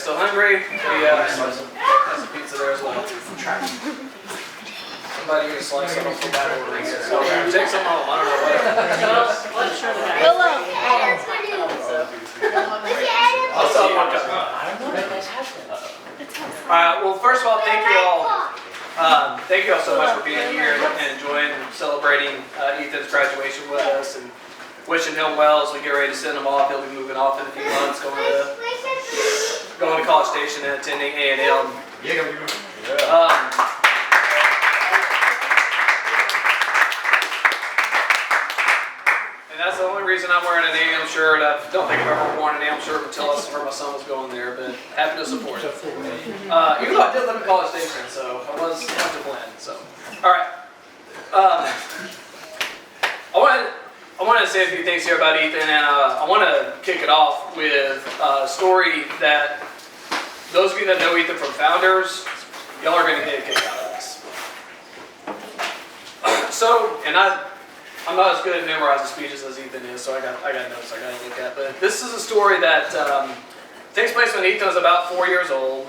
still hungry? We have some pizza there as well. Somebody get a slice. I don't feel bad ordering it. So take some home. I don't know what. I'll sell one cup. Well, first of all, thank you all. Thank you all so much for being here and enjoying and celebrating Ethan's graduation with us and wishing him well as we get ready to send him off. He'll be moving off in a few months, going to College Station and attending A&M. And that's the only reason I'm wearing an A&M shirt. I don't think I've ever worn an A&M shirt until I heard my son was going there, but happy to support it. Even though I did live in College Station, so I was have to blend. So, all right. I wanted to say a few things here about Ethan, and I want to kick it off with a story that those of you that know Ethan from Founders, y'all are going to get a kick out of this. So, and I'm not as good at memorizing speeches as Ethan is, so I got notes I got to look at. But this is a story that takes place when Ethan was about 4 years old.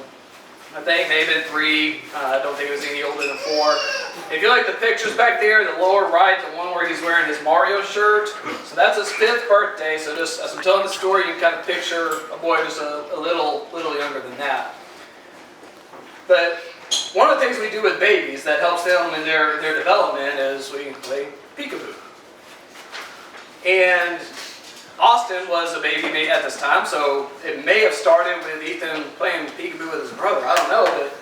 I think maybe 3. I don't think it was any older than 4. If you like the pictures back there, the lower right, the one where he's wearing his Mario shirt, so that's his 5th birthday. So just as I'm telling the story, you can kind of picture a boy just a little younger than that. But one of the things we do with babies that helps them in their development is we play peekaboo. And Austin was a baby at this time, so it may have started with Ethan playing peekaboo with his brother. I don't know, but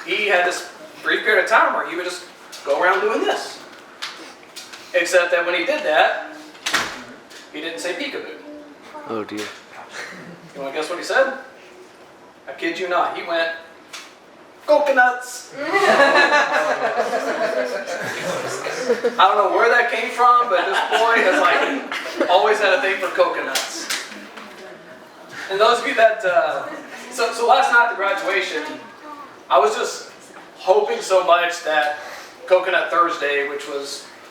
he had this brief period of time where he would just go around doing this. Except that when he did that, he didn't say peekaboo. Oh dear. You want to guess what he said? I kid you not. He went, coconuts. I don't know where that came from, but this boy has always had a thing for coconuts. And those of you that, so last night at the graduation, I was just hoping so much that Coconut Thursday, which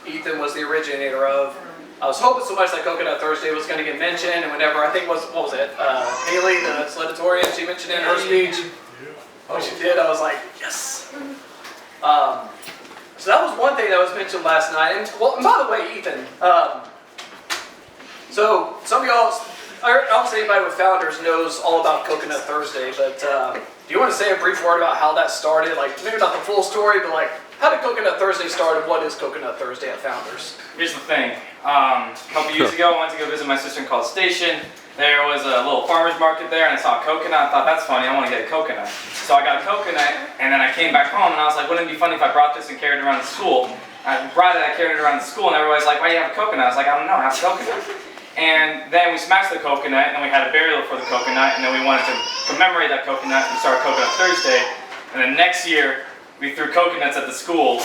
Ethan was the originator of, I was hoping so much that Coconut Thursday was going to get mentioned, and whenever, I think what was it, Haley, the salutatorian, she mentioned it in her speech. Oh, she did. I was like, yes. So that was one thing that was mentioned last night. And by the way, Ethan, so some of y'all, obviously anybody with Founders knows all about Coconut Thursday, but do you want to say a brief word about how that started? Like, maybe not the full story, but how did Coconut Thursday start and what is Coconut Thursday at Founders? Here's the thing. A couple years ago, I went to go visit my sister in College Station. There was a little farmer's market there, and I saw a coconut. I thought, that's funny, I want to get a coconut. So I got a coconut, and then I came back home, and I was like, wouldn't it be funny if I brought this and carried it around to school? I brought it, I carried it around to school, and everybody's like, why do you have a coconut? I was like, I don't know, I have a coconut. And then we smashed the coconut, and then we had a burial for the coconut, and then we wanted to commemorate that coconut and start Coconut Thursday. And then next year, we threw coconuts at the school.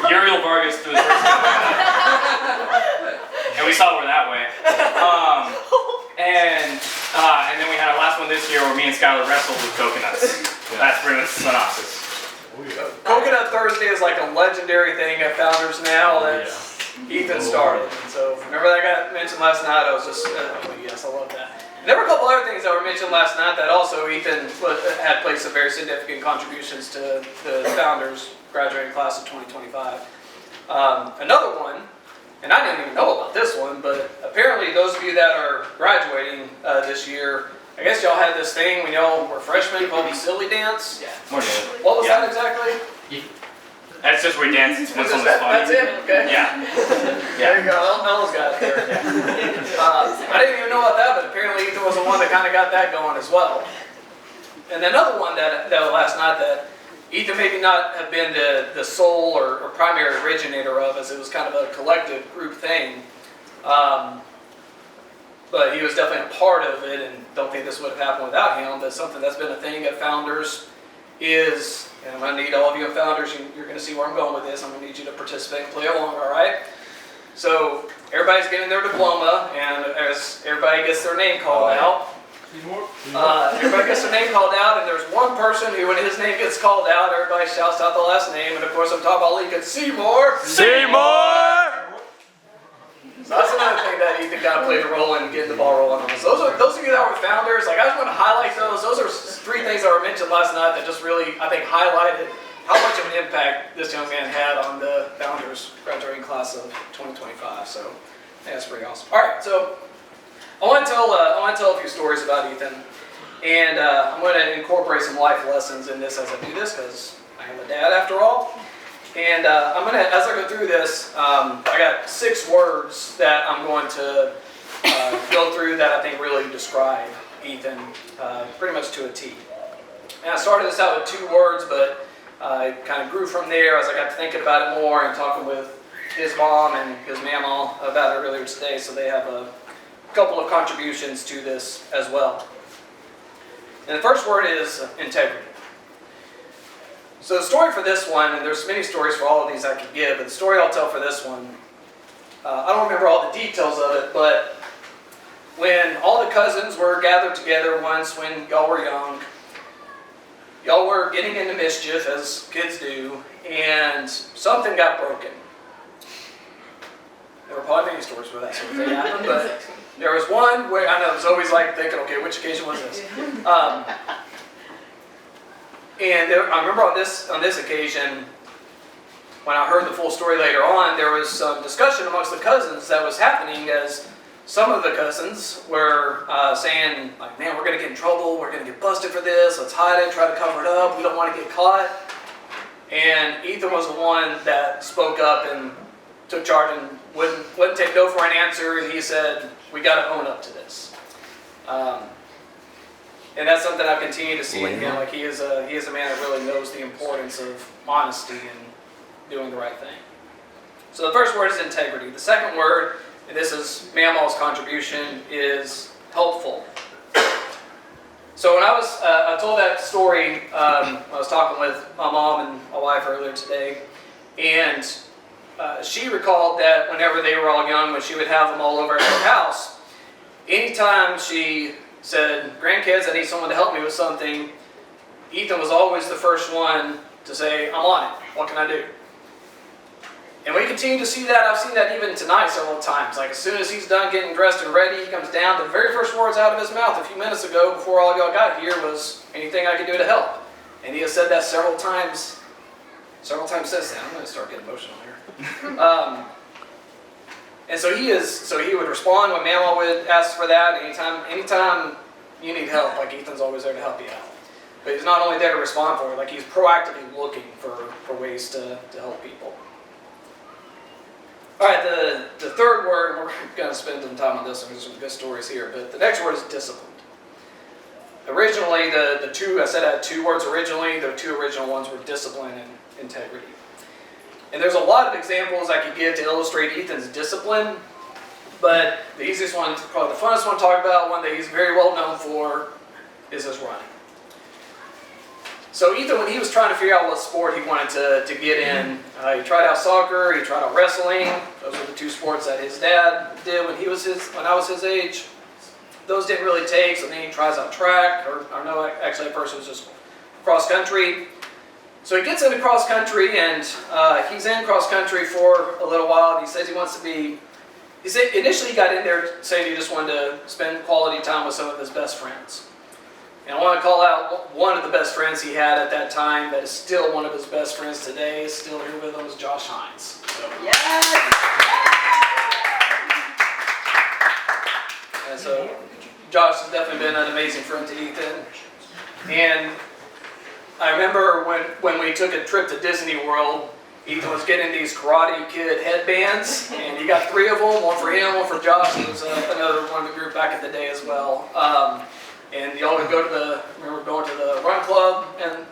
Uriel Vargas threw the first coconut. And we saw where that went. And then we had our last one this year where me and Skylar wrestled with coconuts. That's pretty much the synopsis. Coconut Thursday is like a legendary thing at Founders now that Ethan started. And so remember that got mentioned last night? I was just, yes, I love that. And there were a couple other things that were mentioned last night that also Ethan had played some very significant contributions to the Founders graduating class of 2025. Another one, and I didn't even know about this one, but apparently those of you that are graduating this year, I guess y'all had this thing when y'all were freshmen called the Silly Dance. Yeah. What was that exactly? That's just where we dance when something's fun. That's it? Okay. Yeah. There you go. Ellen's got it there. I didn't even know about that, but apparently Ethan was the one that kind of got that going as well. And another one that last night that Ethan maybe not have been the sole or primary originator of, as it was kind of a collective group thing. But he was definitely a part of it, and don't think this would have happened without him. But something that's been a thing at Founders is, and I'm going to need all of you in Founders, you're going to see where I'm going with this. I'm going to need you to participate and play along, all right? So everybody's getting their diploma, and as everybody gets their name called out, everybody gets their name called out, and there's one person who, when his name gets called out, everybody shouts out the last name, and of course I'm talking about Lincoln Seymour. Seymour! So that's another thing that Ethan kind of played a role in getting the ball rolling on. So those of you that were Founders, I just want to highlight those. Those mention last night that just really, I think, highlighted how much of an impact this young man had on the Founders graduating class of 2025. So, yeah, that's pretty awesome. All right, so I want to tell a few stories about Ethan, and I'm going to incorporate some life lessons in this as I do this, because I am a dad after all. And I'm going to, as I go through this, I got 6 words that I'm going to go through that I think really describe Ethan pretty much to a T. And I started this out with 2 words, but I kind of grew from there as I got to thinking about it more and talking with his mom and his mama about it earlier today, so they have a couple of contributions to this as well. And the first word is integrity. So the story for this one, and there's many stories for all of these I could give, but the story I'll tell for this one, I don't remember all the details of it, but when all the cousins were gathered together once when y'all were young, y'all were getting into mischief, as kids do, and something got broken. There were probably many stories where that sort of thing happened, but there was one where, I know, it was always like thinking, okay, which occasion was this? I remember on this occasion, when I heard the full story later on, there was some discussion amongst the cousins that was happening as some of the cousins were saying, like, man, we're going to get in trouble, we're going to get busted for this, let's hide it, try to cover it up, we don't want to get caught. And Ethan was the one that spoke up and took charge and wouldn't take no for an answer, and he said, we got to own up to this. And that's something I've continued to see in him. Like he is a man that really knows the importance of honesty and doing the right thing. So the first word is integrity. The second word, and this is Mama's contribution, is helpful. So when I told that story, I was talking with my mom and my wife earlier today, and she recalled that whenever they were all young, when she would have them all over at her house, anytime she said, grandkids, I need someone to help me with something, Ethan was always the first one to say, I'm on it, what can I do? And we continue to see that. I've seen that even tonight several times. Like as soon as he's done getting dressed and ready, he comes down, the very first words out of his mouth a few minutes ago before all y'all got here was, anything I can do to help. And he has said that several times since then. I'm going to start getting emotional here. And so he would respond when Mama would ask for that. Anytime you need help, like Ethan's always there to help you out. But he's not only there to respond for it, like he's proactively looking for ways to help people. All right, the third word, we're going to spend some time on this one, there's some good stories here, but the next word is disciplined. Originally, the 2, I said I had 2 words originally, the 2 original ones were discipline and integrity. And there's a lot of examples I could give to illustrate Ethan's discipline, but the easiest one, probably the funnest one to talk about, one that he's very well known for, is his running. So Ethan, when he was trying to figure out what sport he wanted to get in, he tried out soccer, he tried out wrestling. Those were the 2 sports that his dad did when I was his age. Those didn't really take, so then he tries out track, or no, actually at first it was just cross country. So he gets into cross country, and he's in cross country for a little while. And he says he wants to be. He said initially he got in there saying he just wanted to spend quality time with some of his best friends. And I want to call out one of the best friends he had at that time that is still one of his best friends today, is still here with him, is Josh Hines. So, Yes! And so Josh has definitely been an amazing friend to Ethan. And I remember when we took a trip to Disney World, Ethan was getting these Karate Kid headbands, and he got 3 of them, one for him, one for Josh, and there was another one of the group back in the day as well. And y'all would remember going to the run club and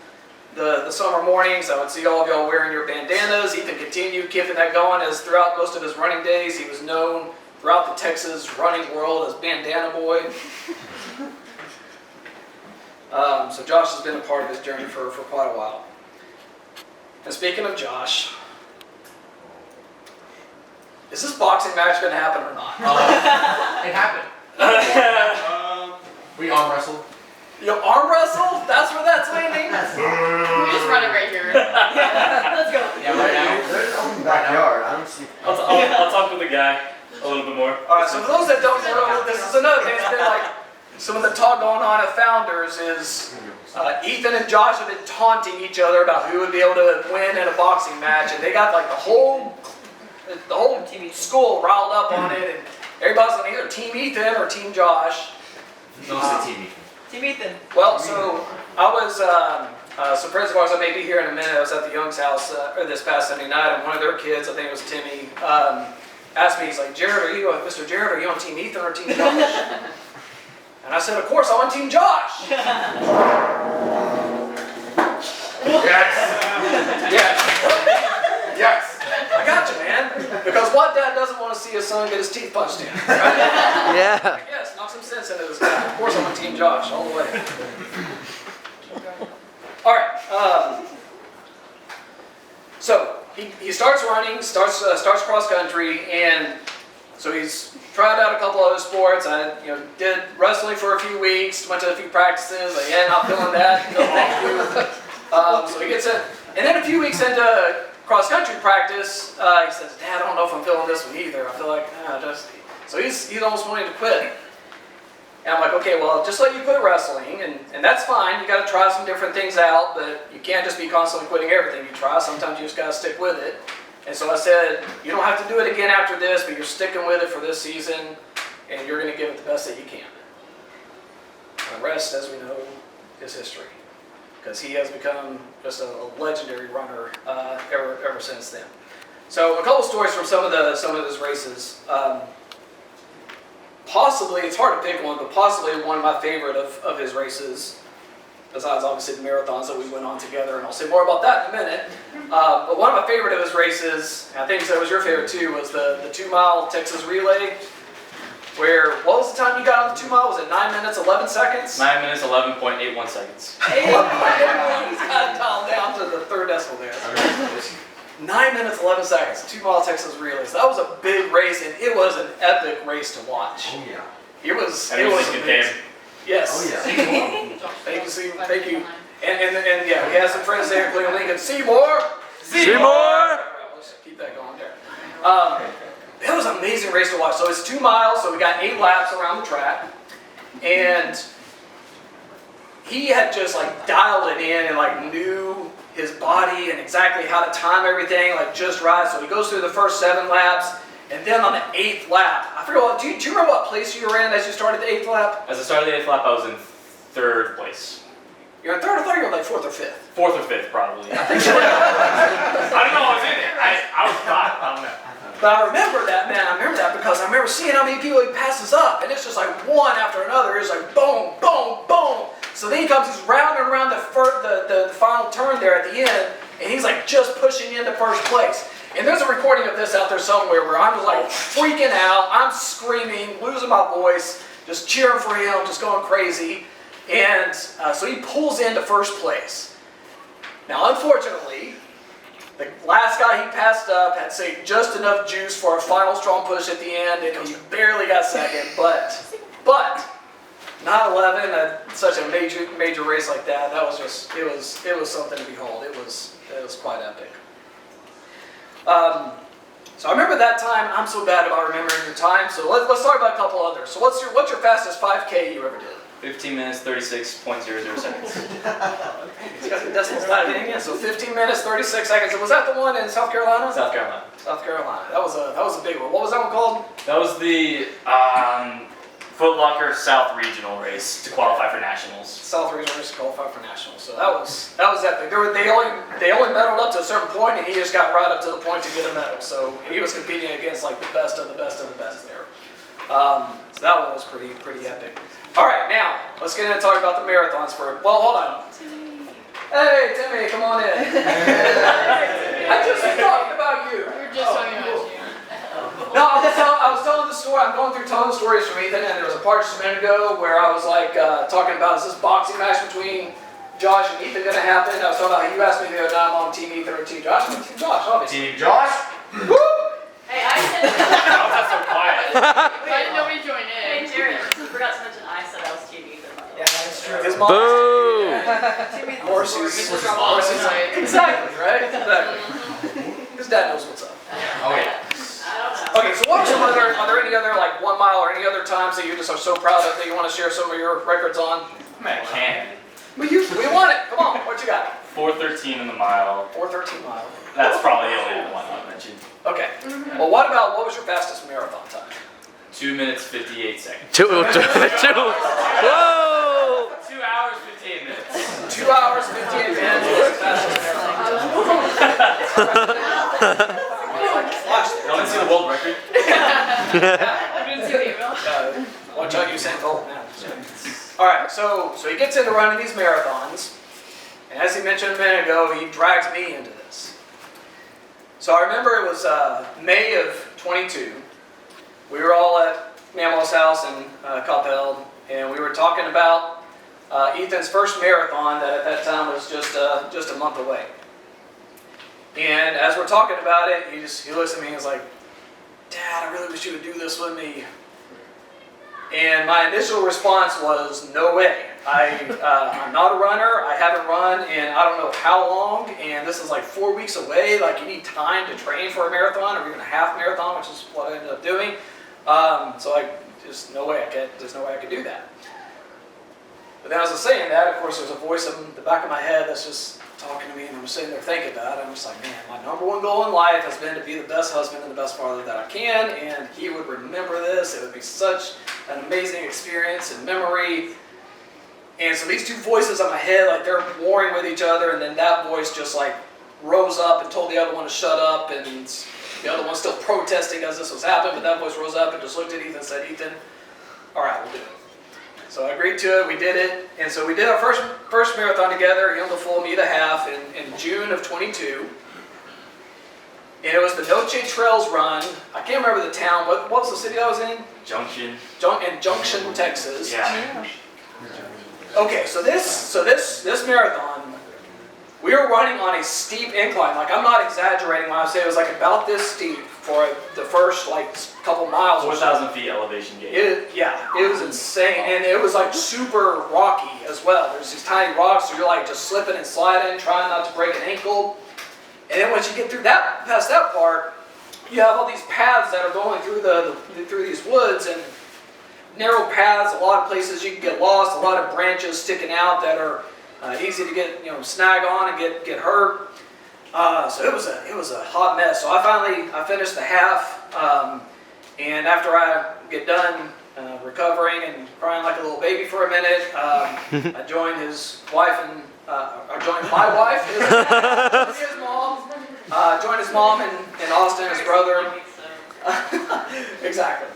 the summer mornings. I would see all of y'all wearing your bandanas. Ethan continued keeping that going as throughout most of his running days, he was known throughout the Texas running world as Bandana Boy. So Josh has been a part of his journey for quite a while. And speaking of Josh, is this boxing match going to happen or not? It happened. We arm wrestled. You arm wrestle? That's where that's landing? We just run it right here. Let's go. Yeah, right now. There's an open backyard. I don't see. I'll talk with the guy a little bit more. Alright, so for those that don't know, this is another thing. It's been like some of the talk going on at Founders is Ethan and Josh have been taunting each other about who would be able to win in a boxing match, and they got like the whole school riled up on it, and everybody's on either Team Ethan or Team Josh. Mostly TV. Team Ethan. Well, so I was, so friends of ours, I may be here in a minute, I was at the Young's house this past Sunday night, and one of their kids, I think it was Timmy, asked me, he's like, Mr. Jarrod, are you on Team Ethan or Team Josh? And I said, of course, I'm on Team Josh. Yes. I got you, man. Because what dad doesn't want to see his son get his teeth punched in? Right? Yeah. Yes, knock some sense into this guy. Of course I'm on Team Josh, all the way. All right. So he starts running, starts cross country, and so he's tried out a couple other sports. I did wrestling for a few weeks, went to a few practices. Like, yeah, not feeling that. No, thank you. So he gets in, and then a few weeks into cross country practice, he says, "Dad, I don't know if I'm feeling this one either. I feel like So he's almost wanting to quit. And I'm like, okay, well, just let you quit wrestling, and that's fine. You got to try some different things out, but you can't just be constantly quitting everything you try. Sometimes you just got to stick with it. And so I said, you don't have to do it again after this, but you're sticking with it for this season, and you're going to give it the best that you can. The rest, as we know, is history, because he has become just a legendary runner ever since then. So a couple stories from some of his races. Possibly, it's hard to pick one, but possibly one of my favorite of his races, besides obviously the marathons that we went on together, and I'll say more about that in a minute. But one of my favorite of his races, and I think that was your favorite too, was the 2-mile Texas relay, where, what was the time you got on the 2 mile? Was it 9 minutes, 11 seconds? 9 minutes, 11.81 seconds. He's got it dialed down to the third decimal there. 9 minutes, 11 seconds, 2-mile Texas relay. So that was a big race, and it was an epic race to watch. Oh yeah. It was Amazing. amazing. Yes. Oh yeah. Thank you, Steve. Thank you. And yeah, we have some friends there, including Lincoln Seymour. Seymour! Let's keep that going there. It was an amazing race to watch. So it's 2 miles, so we got 8 laps around the track. And he had just like dialed it in and like knew his body and exactly how to time everything like just right. So he goes through the first 7 laps, and then on the 8th lap, I forget what, do you remember what place you were in as you started the 8th lap? As I started the 8th lap, I was in 3rd place. You're in 3rd or 3rd, you're like 4th or 5th? 4th or 5th, probably. I don't know, I was in it. I was 5, I don't know. But I remember that, man. I remember that because I remember seeing how many people he passes up, and it's just like one after another. It's like boom, boom, boom. So then he comes, he's rounding around the final turn there at the end, and he's like just pushing into first place. And there's a recording of this out there somewhere where I'm just like freaking out, I'm screaming, losing my voice, just cheering for him, just going crazy. And so he pulls into first place. Now, unfortunately, the last guy he passed up had saved just enough juice for a final strong push at the end, and he barely got second. But 9/11, such a major race like that, that was just it was something to behold. It was quite epic. So I remember that time. I'm so bad about remembering your time. So let's talk about a couple others. So what's your fastest 5K you ever did? 15 minutes, 36.00 seconds. He's got the decimals dialed in again. So 15 minutes, 36 seconds. Was that the one in South Carolina? South Carolina. South Carolina. That was a big one. What was that one called? That was the Foot Locker South Regional race to qualify for nationals. South Regional race to qualify for nationals. So that was epic. They only medaled up to a certain point, and he just got right up to the point to get a medal. So he was competing against like the best of the best of the best there. So that one was pretty epic. All right, now let's get into talking about the marathons hold on. Hey, Timmy, come on in. I just was talking about you. We were just talking about you. No, I was telling the story. I'm going through telling the stories from Ethan, and there was a part just a minute ago where I was like talking about, is this boxing match between Josh and Ethan going to happen? I was talking about, you asked me the other night, I'm on Team Ethan or Team Josh. I'm Team Josh, obviously. Team Josh. Woo! Hey, I said. How was that so quiet? Why didn't nobody join in? Hey, Jarrod, you forgot to mention I said I was Team Ethan. Yeah, that's true. His mom. Boom! Horses. Right. Exactly, right? Exactly. His dad knows what's up. Oh yeah. I don't know. Okay, so what are there any other like 1 mile or any other times that you just are so proud of that you want to share some of your records on? I mean, I can. We want it. Come on, what you got? 4:13 in the mile. 4:13 mile. That's probably the only one I'll mention. Okay. Well, what about was your fastest marathon time? 2 minutes 58 seconds. Whoa! 2 hours 58 minutes. 2 hours 58 minutes was the fastest marathon time. Watch You want to see the world record? Watch out, Usain Bolt now. All right, so he gets into running these marathons, and as he mentioned a minute ago, he drags me into this. So I remember it was May of 22. We were all at Mammal's house in Coppell, and we were talking about Ethan's first marathon that at that time was just a month away. And as we're talking about it, he looks at me and is like, "Dad, I really wish you would do this with me." And my initial response was, "No way. I'm not a runner. I haven't run in I don't know how long, and this is like 4 weeks away. Like you need time to train for a marathon or even a half marathon, which is what I ended up doing. So there's no way I could do that." But then as I was saying that, of course, there's a voice in the back of my head that's just talking to me, and I'm sitting there thinking about it. I'm just like, man, my number one goal in life has been to be the best husband and the best father that I can, and he would remember this. It would be such an amazing experience and memory. And so these two voices in my head, like they're warring with each other, and then that voice just like rose up and told the other one to shut up, and the other one's still protesting as this was happening, but that voice rose up and just looked at Ethan and said, "Ethan, all right, we'll do it." So I agreed to it, we did it, and so we did our first marathon together, him the full, me the half, in June of 22. And it was the Noche Trails run. I can't remember the town. What was the city I was in? Junction. In Junction, Texas. Yeah. Okay, so this marathon, we were running on a steep incline. Like I'm not exaggerating when I say it was like about this steep for the first like couple miles. 4,000 feet elevation gate. It was insane, and it was like super rocky as well. There's these tiny rocks, so you're like just slipping and sliding, trying not to break an ankle. And then once you get past that part, you have all these paths that are going through these woods and narrow paths. A lot of places you can get lost. A lot of branches sticking out that are easy to get snag on and get hurt. So it was a hot mess. So I finished the half, and after I get done recovering and crying like a little baby for a minute, I joined his wife and I joined my wife, his mom. Joined his mom and Austin, his brother. Exactly.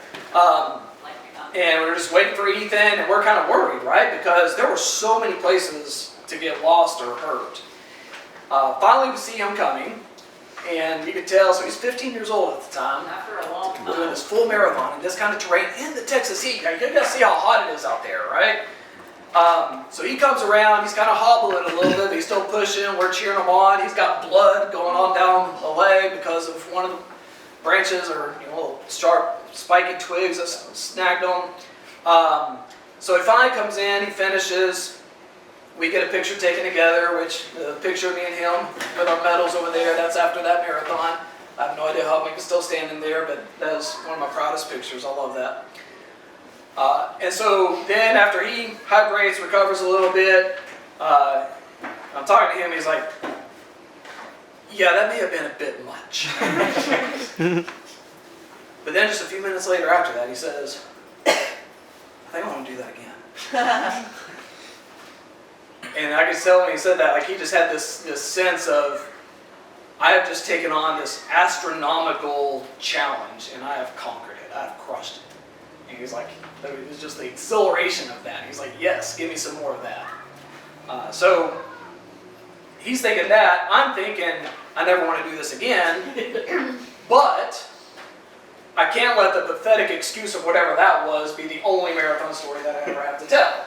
And we were just waiting for Ethan, and we're kind of worried, right? Because there were so many places to get lost or hurt. Finally, we see him coming, and you could tell, so he's 15 years old at the time. After a long time. Doing this full marathon in this kind of terrain in the Texas heat. Now, you gotta see how hot it is out there, right? So he comes around, he's kind of hobbling a little bit, but he's still pushing, we're cheering him on. He's got blood going on down the leg because of one of the branches or little sharp spiky twigs that snagged him. So he finally comes in, he finishes. We get a picture taken together, which the picture of me and him with our medals over there, that's after that marathon. I have no idea how we can still standing there, but that is one of my proudest pictures. I love that. And so then after he hydrates, recovers a little bit, I'm talking to him, he's like, "Yeah, that may have been a bit much." But then just a few minutes later after that, he says, "I think I want to do that again." And I could tell when he said that, like he just had this sense of, I have just taken on this astronomical challenge and I have conquered it, I have crushed it. And he's like, it was just the exhilaration of that. He's like, "Yes, give me some more of that." So he's thinking that. I'm thinking, I never want to do this again. But I can't let the pathetic excuse of whatever that was be the only marathon story that I ever have to tell.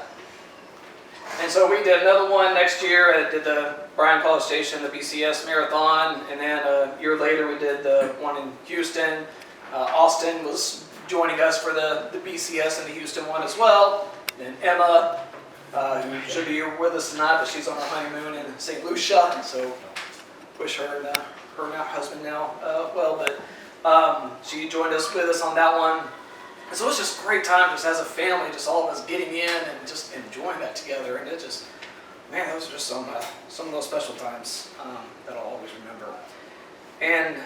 And so we did another one next year. I did the Bryan College Station, the BCS marathon. And then a year later, we did the one in Houston. Austin was joining us for the BCS and the Houston one as well. And Emma, who should be with us tonight, but she's on her honeymoon in St. Lucia, so wish her and her husband now well. But She joined us on that one. And so it was just a great time, just as a family, just all of us getting in and just enjoying that together. And it just, man, those are just some of those special times that I'll always remember. And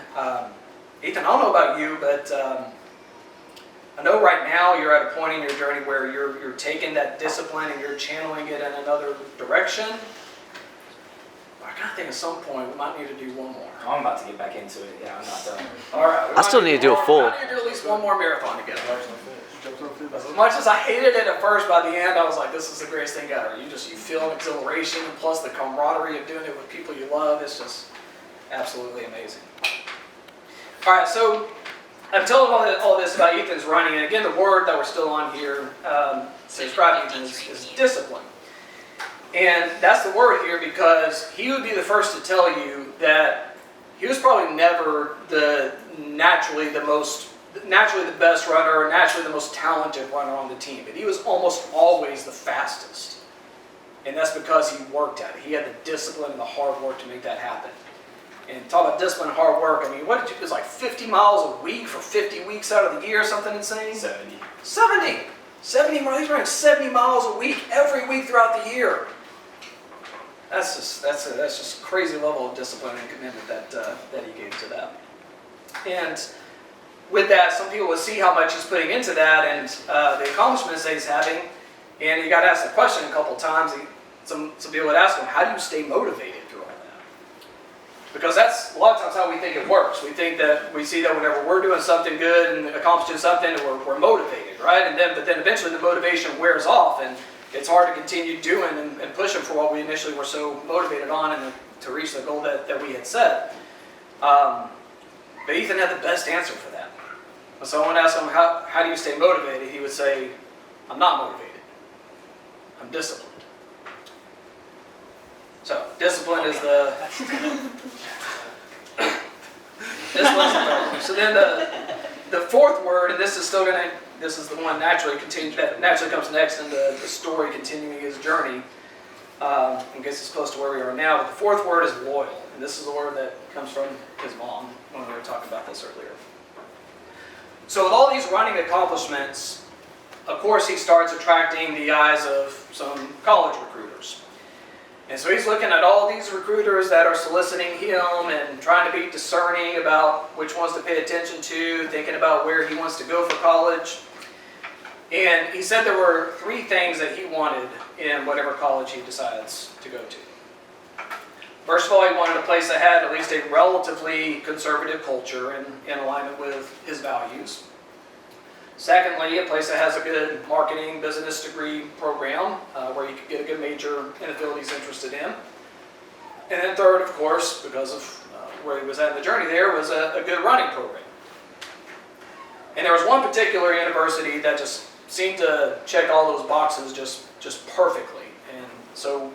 Ethan, I don't know about you, but I know right now you're at a point in your journey where you're taking that discipline and you're channeling it in another direction. But I kind of think at some point we might need to do one more. I'm about to get back into it. Yeah, I'm not done. All right. I still need to do a full. We might need to do at least one more marathon together. As much as I hated it at first, by the end I was like, this is the greatest thing ever. You feel an exhilaration, and plus the camaraderie of doing it with people you love. It's just absolutely amazing. All right, so I'm telling all this about Ethan's running, and again, the word that we're still on here to describe Ethan is discipline. And that's the word here because he would be the first to tell you that he was probably never naturally the best runner or naturally the most talented runner on the team, but he was almost always the fastest. And that's because he worked at it. He had the discipline and the hard work to make that happen. And talk about discipline and hard work. I mean, it was like 50 miles a week for 50 weeks out of the year, something insane? 70. 70 miles. He's running 70 miles a week every week throughout the year. That's just a crazy level of discipline and commitment that he gave to that. And with that, some people will see how much he's putting into that and the accomplishments that he's having. And he got asked the question a couple times. Some people would ask him, how do you stay motivated through all that? Because that's a lot of times how we think it works. We think that we see that whenever we're doing something good and accomplishing something, we're motivated, right? But then eventually the motivation wears off and it's hard to continue doing and pushing for what we initially were so motivated on and to reach the goal that we had set. But Ethan had the best answer for that. When someone asked him, how do you stay motivated? He would say, I'm not motivated. I'm disciplined. So, discipline is the... discipline is the third one. So then the fourth word, and this is the one that naturally comes next in the story continuing his journey. And gets us close to where we are now. But the fourth word is loyal. And this is the word that comes from his mom when we were talking about this earlier. So with all these running accomplishments, of course he starts attracting the eyes of some college recruiters. And so he's looking at all these recruiters that are soliciting him and trying to be discerning about which ones to pay attention to, thinking about where he wants to go for college. And he said there were 3 things that he wanted in whatever college he decides to go to. First of all, he wanted a place that had at least a relatively conservative culture and in alignment with his values. Secondly, a place that has a good marketing business degree program where you could get a good major in a field he's interested in. And then third, of course, because of where he was at in the journey there, was a good running program. And there was one particular university that just seemed to check all those boxes just perfectly. And so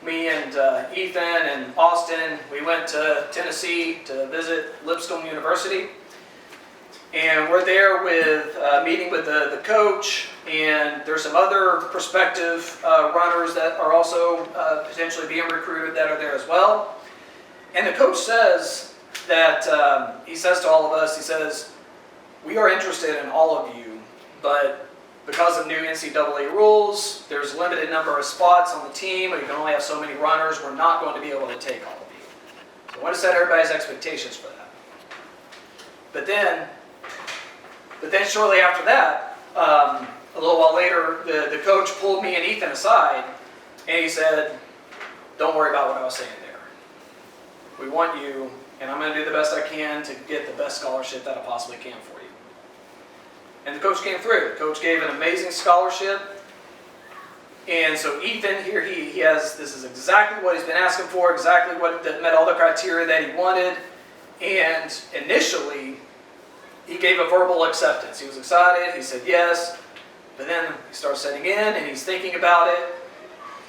me and Ethan and Austin, we went to Tennessee to visit Lipscomb University. And we're there with meeting with the coach, and there's some other prospective runners that are also potentially being recruited that are there as well. And the coach says that, he says to all of us, he says, we are interested in all of you, but because of new NCAA rules, there's a limited number of spots on the team, and you can only have so many runners. We're not going to be able to take all of you. So I want to set everybody's expectations for that. But then shortly after that, a little while later, the coach pulled me and Ethan aside, and he said, don't worry about what I was saying there. We want you, and I'm going to do the best I can to get the best scholarship that I possibly can for you. And the coach came through. The coach gave an amazing scholarship. And so Ethan here, he has, this is exactly what he's been asking for, exactly what that met all the criteria that he wanted. And initially, he gave a verbal acceptance. He was excited, he said yes, but then he starts setting in and he's thinking about it.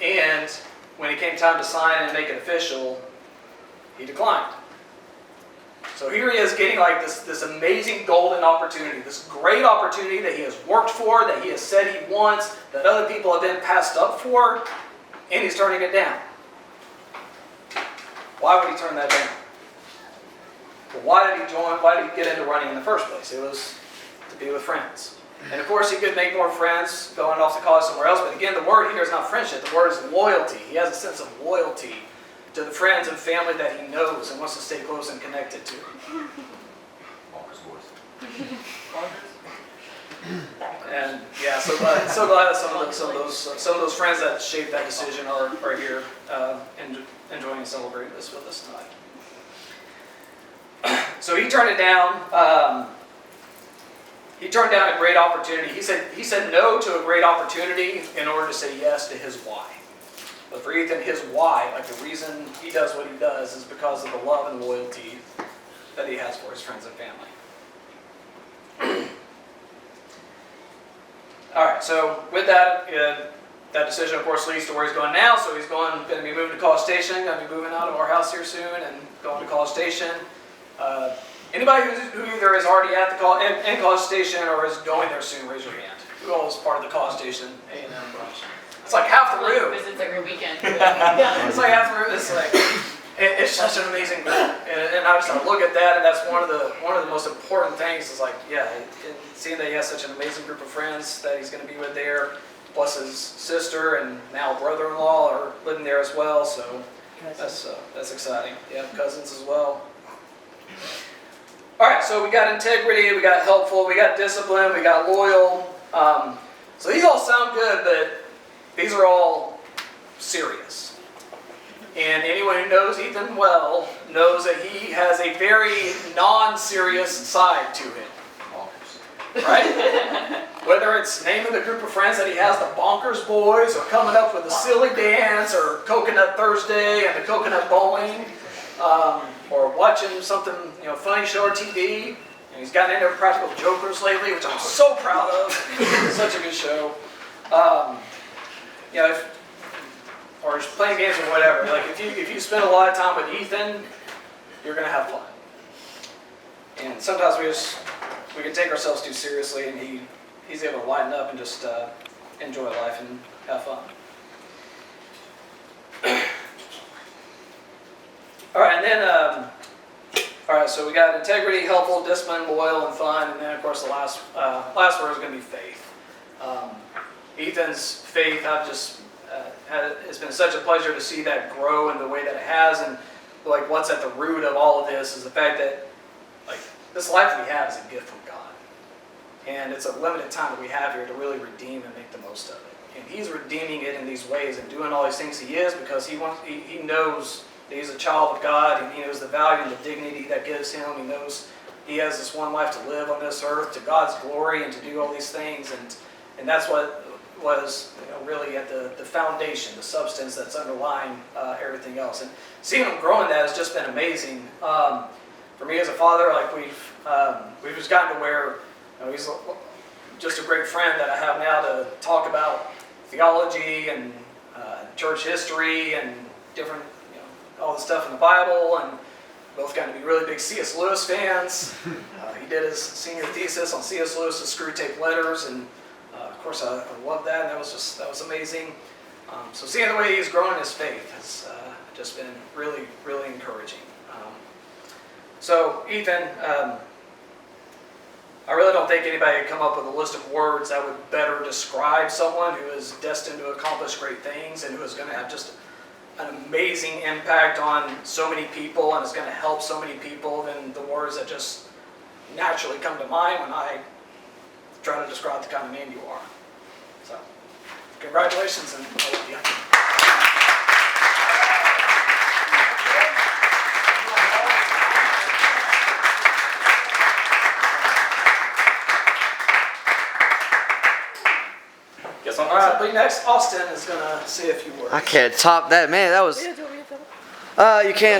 And when it came time to sign and make it official, he declined. So here he is getting like this amazing golden opportunity, this great opportunity that he has worked for, that he has said he wants, that other people have been passed up for, and he's turning it down. Why would he turn that down? Well, why did he join? Why did he get into running in the first place? It was to be with friends. And of course, he could make more friends going off to college somewhere else. But again, the word here is not friendship. The word is loyalty. He has a sense of loyalty to the friends and family that he knows and wants to stay close and connected to. Walker's voice. And yeah, so glad that some of those friends that shaped that decision are here and enjoying and celebrating this with us tonight. So he turned it down. He turned down a great opportunity. He said no to a great opportunity in order to say yes to his why. But for Ethan, his why, like the reason he does what he does, is because of the love and loyalty that he has for his friends and family. All right, so with that, that decision, of course, leads to where he's going now. So he's going to be moving to College Station, going to be moving out of our house here soon and going to College Station. Anybody who either is already at the in College Station or is going there soon, raise your hand. Who all is part of the College Station A&M bunch? It's like half the room. Visits every weekend. It's like half the room. It's like it's such an amazing group, and I just look at that, and that's one of the most important things. Is like, yeah, seeing that he has such an amazing group of friends that he's going to be with there, plus his sister and now brother-in-law are living there as well. So that's exciting. Yeah, cousins as well. All right, so we got integrity, we got helpful, we got discipline, we got loyal. So these all sound good, but these are all serious. And anyone who knows Ethan well knows that he has a very non-serious side to him. Right? Whether it's naming the group of friends that he has, the Bonkers Boys, or coming up with a silly dance, or Coconut Thursday and the Coconut Bowling, or watching something funny show on TV. And he's gotten into Practical Jokers lately, which I'm so proud of. It's such a good show. Or just playing games or whatever. Like if you spend a lot of time with Ethan, you're gonna have fun. And sometimes we can take ourselves too seriously, and he's able to lighten up and just enjoy life and have fun. All right, and then so we got integrity, helpful, discipline, loyal, and fun, and then of course the last word is going to be faith. Ethan's faith, it's been such a pleasure to see that grow in the way that it has, and like what's at the root of all of this is the fact that like this life that we have is a gift from God, and it's a limited time that we have here to really redeem and make the most of it. And he's redeeming it in these ways and doing all these things he is because he knows that he's a child of God, and he knows the value and the dignity that gives him. He knows he has this one life to live on this earth to God's glory and to do all these things, and that's what was really at the foundation, the substance that's underlying everything else. And seeing him grow in that has just been amazing. For me as a father, like we've just gotten to where he's just a great friend that I have now to talk about theology and church history and different all the stuff in the Bible, and both got to be really big C.S. Lewis fans. He did his senior thesis on C.S. Lewis's Screw Tape Letters, and of course I love that, and that was amazing. So seeing the way he's grown in his faith has just been really, really encouraging. So Ethan, I really don't think anybody could come up with a list of words that would better describe someone who is destined to accomplish great things and who is going to have just an amazing impact on so many people and is going to help so many people than the words that just naturally come to mind when I try to describe the kind of man you are. So, congratulations, and I love you. All right, but next, Austin is going to say a few words. I can't top that, man. That was. You can.